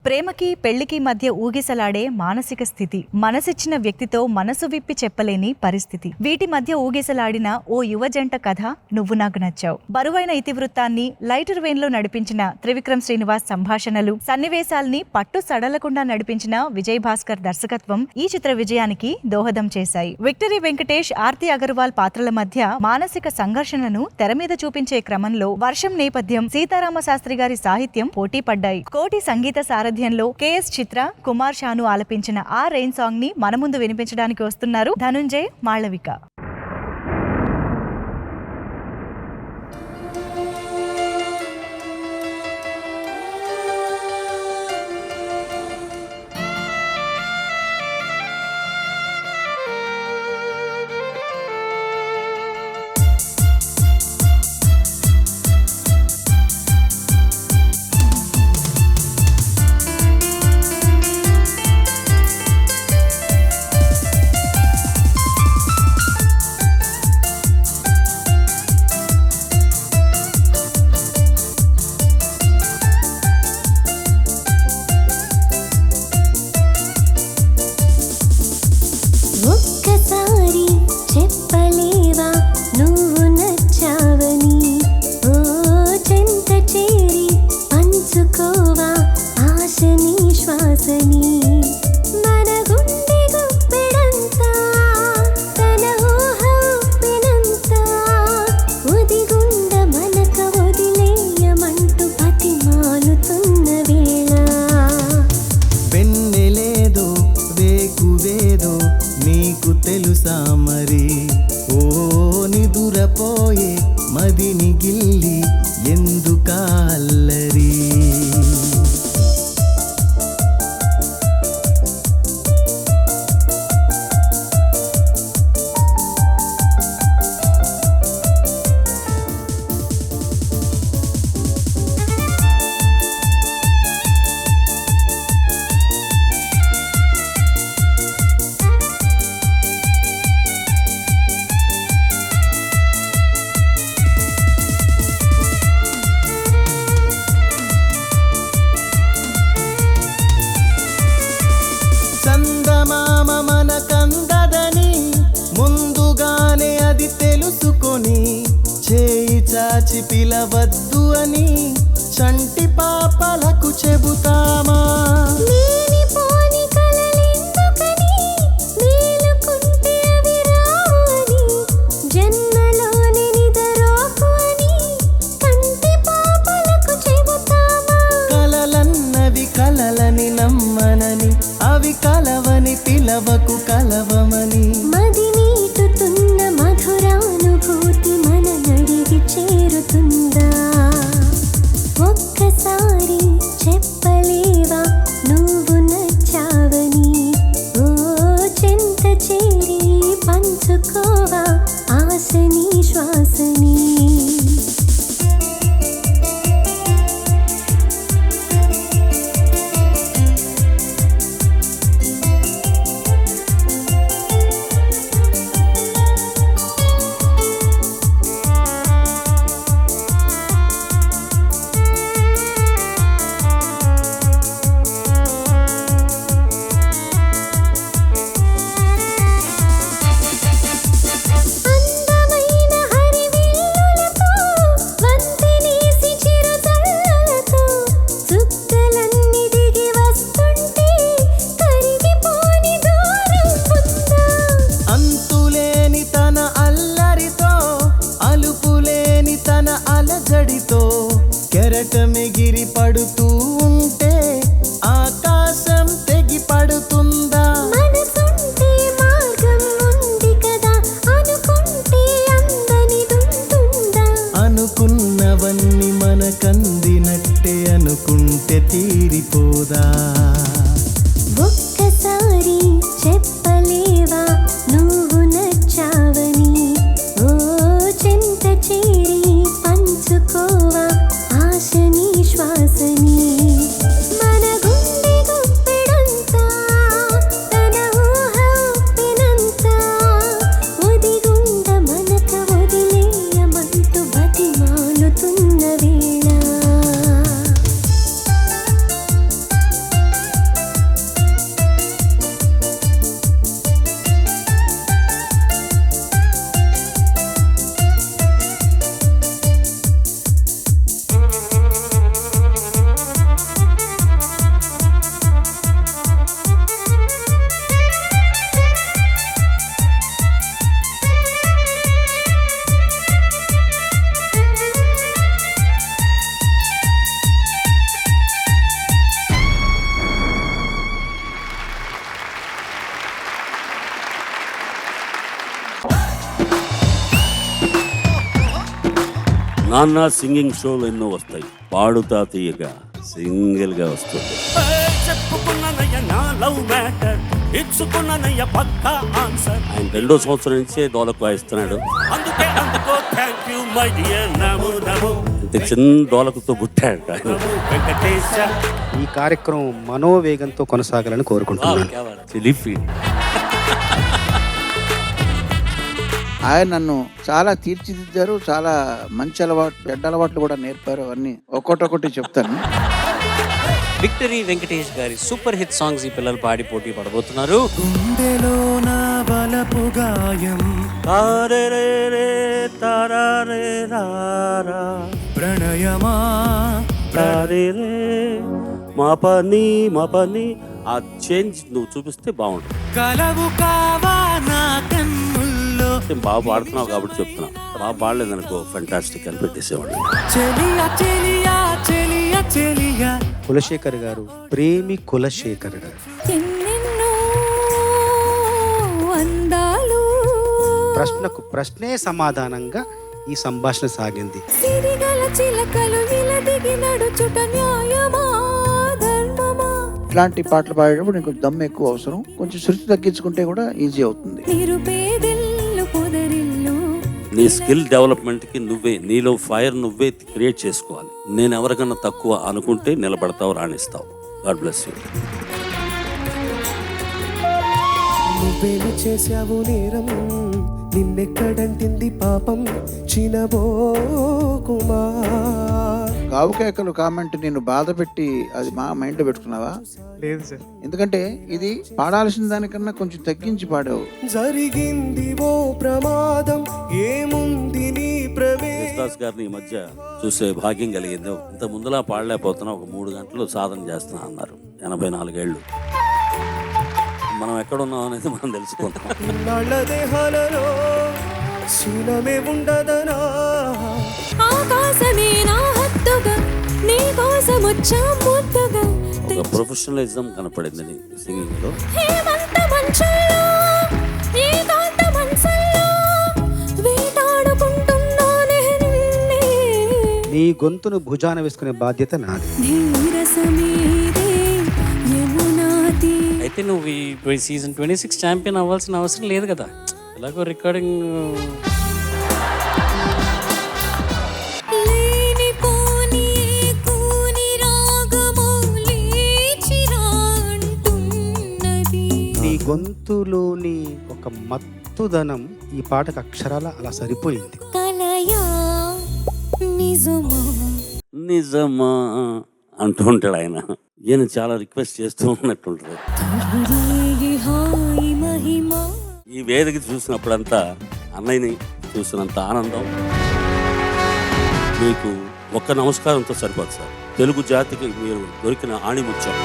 ప్రేమకి పెళ్లికి మధ్య ఊగిసలాడే మానసిక స్థితి, మనసిచ్చిన వ్యక్తితో మనసు విప్పి చెప్పలేని పరిస్థితి. వీటి మధ్య ఊగిసలాడిన ఓ యువ జంట కథ నువ్వు నాకు నచ్చావు. బరువైన ఇతివృత్తాన్ని లైటర్ వెయిన్ లో నడిపించిన త్రివిక్రమ్ శ్రీనివాస్ సంభాషణలు, సన్నివేశాల్ని పట్టు సడలకుండా నడిపించిన విజయ్ భాస్కర్ దర్శకత్వం ఈ చిత్ర విజయానికి దోహదం చేశాయి. విక్టరీ వెంకటేష్, ఆర్తి అగర్వాల్ పాత్రల మధ్య మానసిక సంఘర్షణను తెర మీద చూపించే క్రమంలో వర్షం నేపథ్యం, సీతారామ శాస్త్రి గారి సాహిత్యం పోటీ పడ్డాయి. కోటి సంగీత సారథ్యంలో కేఎస్ చిత్ర, కుమార్ షాను ఆలపించిన ఆ రెయిన్ సాంగ్ ని మన ముందు వినిపించడానికి వస్తున్నారు ధనుంజయ్, మాళవిక. పోయే మదిని గిల్లి ఎందుకాల్లరి చందమామ మనకందదని ముందుగానే అది తెలుసుకొని చేయి చాచి పిలవద్దు అని చంటి పాపలకు చెబుతామా? కలలన్నవి కలలని నమ్మనని, అవి కలవని పిలవకు కలవమని. మది నీటుతున్న మధురానుభూతి మన నడిగి చేరుతుందా? ఒక్కసారి చెప్పలేవా నువ్వు నచ్చావని? ఓ చెంత చేరి పంచుకోవా ఆశని శ్వాసని. కెరటమెగిరి పడుతూ ఉంటే ఆకాశం తెగి పడుతుందా? మనసుంటే మార్గం ఉంది కదా, అనుకుంటే అందనిదుంటుందా? అనుకున్నవన్నీ మనకందినట్టే అనుకుంటే తీరిపోదా? ఒక్కసారి చెప్పలేవా నువ్వు నచ్చావని? ఓ చెంత చేరి పంచుకోవా ఆశని శ్వాసని. మన గుండె గుప్పెడంతా తన ఊహ ఉప్పెనంతా ఒదిగుండ మనక వదిలేయమంటూ బతిమాలుతున్న వేళ నాన్న సింగింగ్ షోలు ఎన్నో వస్తాయి, పాడుతా తీయగా సింగిల్ గా వస్తుంది. చెప్పుకున్నానయ్య నా లవ్ మ్యాటర్, ఇచ్చుకున్నానయ్య పక్కా ఆన్సర్. ఆయన 2వ సంవత్సరం నుంచే డోలకు వాయిస్తున్నాడు. అందుకే అందుకో థ్యాంక్ యూ మై డియర్ నమో నమో ఇంత చిన్న డోలకుతో పుట్టాడు ఆయన. వెంకటేశ. ఈ కార్యక్రమం మనోవేగంతో కొనసాగాలని కోరుకుంటున్నాను. Chilli feel. ఆయన నన్ను చాలా తీర్చిదిద్దారు. చాలా మంచి అలవాట్లు, చెడ్డ అలవాట్లు కూడా నేర్పారు. అవన్నీ ఒక్కొక్కటి చెప్తాను. విక్టరీ వెంకటేష్ గారి సూపర్ హిట్ సాంగ్స్ ఈ పిల్లలు పాడి పోటీ పడబోతున్నారు. గుండెలో నా బలపు గాయం తారేరే తారారే రారా ప్రణయమా తారేరే మా పని ఆ చేంజ్ నువ్వు చూపిస్తే బాగుంటుంది. కలవు కావా నా కన్నుల్లో బాగా పాడుతున్నావు కాబట్టి చెప్తున్నా, బాగా పాడలేదనుకో ఫెంటాస్టిక్ అని పెట్టేసేవాడిని. చెలియా చెలియా చెలియా చెలియా. కులశేఖర్ గారు, ప్రేమి కులశేఖర్ గారు. ఎన్నెన్నో అందాలు ప్రశ్నకు ప్రశ్నే సమాధానంగా ఈ సంభాషణ సాగింది. సిరిగల చిలకలు ఇలదిగి నడుచుట న్యాయమా ధర్మమా. ఇట్లాంటి పాటలు పాడేటప్పుడు నీకు దమ్ ఎక్కువ అవసరం. కొంచెం శృతి తగ్గించుకుంటే కూడా ఈజీ అవుతుంది. నిరుపేదిల్లు పొదరిల్లు నీ స్కిల్ డెవలప్మెంట్ కి నువ్వే, నీలో ఫైర్ నువ్వే క్రియేట్ చేసుకోవాలి. నేను ఎవరికన్నా తక్కువ అనుకుంటే నిలబడతావు, రాణిస్తావు. God bless you. నువ్వేమి చేశావు నేరం, నిన్నెక్కడంటింది పాపం చినబోకుమా. గావుకేకలు కామెంట్ నేను బాధ పెట్టి అది మా మైండ్లో పెట్టుకున్నావా? లేదు సార్. ఎందుకంటే ఇది పాడాల్సిన దానికన్నా కొంచెం తగ్గించి పాడావు. జరిగింది ఓ ప్రమాదం, ఏముంది నీ యేసుదాస్ గారిని ఈ మధ్య చూసే భాగ్యం కలిగింది. ఇంత ముందులా పాడలేకపోతున్నా, ఒక 3 గంటలు సాధన చేస్తున్నా అన్నారు. 84 ఏళ్ళు. మనం ఎక్కడున్నాం అనేది మనం తెలుసుకుంటాం. నాళ్ళ దేహాలలో శీలమే ఉండదనా. ఆకాశమే నా హత్తుగా నీ కోసం వచ్చా ముద్దుగా. ఒక ప్రొఫెషనలిజం కనపడింది నీ సింగింగ్ లో. హేమంత మంచుల్లో ఏకాంత మనసుల్లో వేటాడుకుంటున్నానే నిన్నే. నీ గొంతును భుజాన వేసుకునే బాధ్యత నాది. నీరసమీదే యమునాది. అయితే నువ్వు ఈ సీజన్ 26 ఛాంపియన్ అవ్వాల్సిన అవసరం లేదు కదా, ఎలాగో రికార్డింగ్. లేనిపోని కూని రాగము లేచిరా అంటున్నది. నీ గొంతులోని ఒక మత్తుదనం ఈ పాటకు అక్షరాల అలా సరిపోయింది. కలయా నిజమా నిజమా అంటూ ఉంటాడు ఆయన. ఈయన చాలా రిక్వెస్ట్ చేస్తూ ఉన్నట్టుంటారు. రేగి హాయి మహిమా. ఈ వేదిక చూసినప్పుడంతా అన్నయ్యని చూసినంత ఆనందం మీకు ఒక్క నమస్కారంతో సరిపోదు సార్. తెలుగు జాతికి మీరు దొరికిన ఆణిముత్యం.